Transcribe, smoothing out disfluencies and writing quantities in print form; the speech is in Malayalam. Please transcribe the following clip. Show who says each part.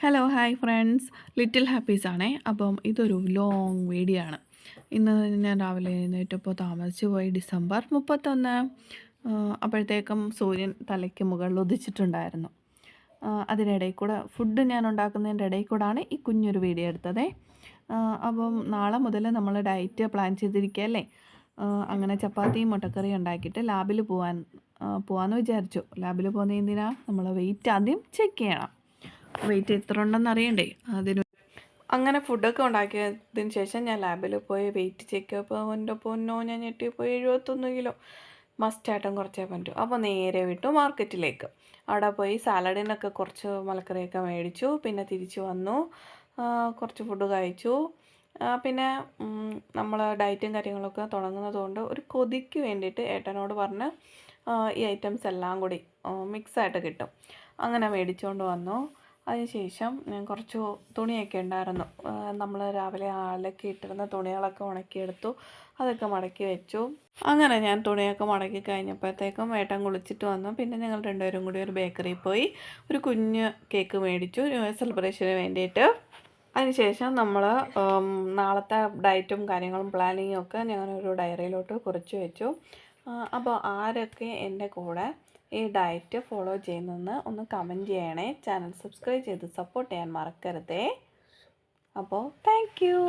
Speaker 1: ഹലോ ഹായ് ഫ്രണ്ട്സ്, ലിറ്റിൽ ഹാപ്പീസ് ആണേ. അപ്പം ഇതൊരു ലോങ് വീഡിയോ ആണ്. ഇന്ന് ഞാൻ രാവിലെ എഴുന്നേറ്റപ്പോൾ താമസിച്ച് പോയി. ഡിസംബർ 31. അപ്പോഴത്തേക്കും സൂര്യൻ തലയ്ക്ക് മുകളിൽ ഉദിച്ചിട്ടുണ്ടായിരുന്നു. അതിനിടയിൽ കൂടെ ഫുഡ് ഞാൻ ഉണ്ടാക്കുന്നതിൻ്റെ ഇടയിൽ കൂടാണ് ഈ കുഞ്ഞൊരു വീഡിയോ എടുത്തതേ. അപ്പം നാളെ മുതൽ നമ്മൾ ഡയറ്റ് പ്ലാൻ ചെയ്തിരിക്കുകയല്ലേ. അങ്ങനെ ചപ്പാത്തിയും മുട്ടക്കറിയും ഉണ്ടാക്കിയിട്ട് ലാബിൽ പോകാമെന്ന് വിചാരിച്ചു. ലാബിൽ പോകുന്ന എന്തിനാ, നമ്മൾ വെയിറ്റ് ആദ്യം ചെക്ക് ചെയ്യണം. വെയിറ്റ് എത്ര ഉണ്ടെന്ന് അറിയണ്ടേ അതിന്. അങ്ങനെ ഫുഡൊക്കെ ഉണ്ടാക്കിയതിന് ശേഷം ഞാൻ ലാബിൽ പോയി വെയിറ്റ് ചെക്ക് ചെയ്തപ്പോൾ എൻ്റെ പൊന്നോ, ഞാൻ ഞെട്ടിപ്പോയി. 71 കിലോ. മസ്റ്റായിട്ടും കുറച്ചേ പറ്റൂ. അപ്പോൾ നേരെ വിട്ടു മാർക്കറ്റിലേക്ക്. അവിടെ പോയി സാലഡിനൊക്കെ കുറച്ച് മലക്കറിയൊക്കെ മേടിച്ചു. പിന്നെ തിരിച്ചു വന്നു, കുറച്ച് ഫുഡ് കഴിച്ചു. പിന്നെ നമ്മൾ ഡയറ്റും കാര്യങ്ങളൊക്കെ തുടങ്ങുന്നത് കൊണ്ട് ഒരു കൊതിക്ക് വേണ്ടിയിട്ട് ഏട്ടനോട് പറഞ്ഞ് ഈ ഐറ്റംസ് എല്ലാം കൂടി മിക്സായിട്ട് കിട്ടും, അങ്ങനെ മേടിച്ചുകൊണ്ട് വന്നു. അതിനുശേഷം ഞാൻ കുറച്ച് തുണിയൊക്കെ ഉണ്ടായിരുന്നു. നമ്മൾ രാവിലെ അലക്കി ഇട്ടിരുന്ന തുണികളൊക്കെ ഉണക്കിയെടുത്തു. അതൊക്കെ മടക്കി വെച്ചു. അങ്ങനെ ഞാൻ തുണിയൊക്കെ മടക്കി കഴിഞ്ഞപ്പോഴത്തേക്കും ഏട്ടൻ കുളിച്ചിട്ട് വന്നു. പിന്നെ ഞങ്ങൾ രണ്ടുപേരും കൂടി ഒരു ബേക്കറിയിൽ പോയി ഒരു കുഞ്ഞ് കേക്ക് മേടിച്ചു സെലിബ്രേഷന് വേണ്ടിയിട്ട്. അതിനുശേഷം നമ്മൾ നാളത്തെ ഡയറ്റും കാര്യങ്ങളും പ്ലാനിങ്ങും ഒക്കെ ഞാനൊരു ഡയറിയിലോട്ട് കുറിച്ച് വെച്ചു. അപ്പോൾ ആരൊക്കെ എൻ്റെ കൂടെ ഈ ഡയറ്റ് ഫോളോ ചെയ്യുന്നതെന്ന് ഒന്ന് കമൻറ്റ് ചെയ്യണേ. ചാനൽ സബ്സ്ക്രൈബ് ചെയ്ത് സപ്പോർട്ട് ചെയ്യാൻ മറക്കരുതേ. അപ്പോൾ താങ്ക് യു.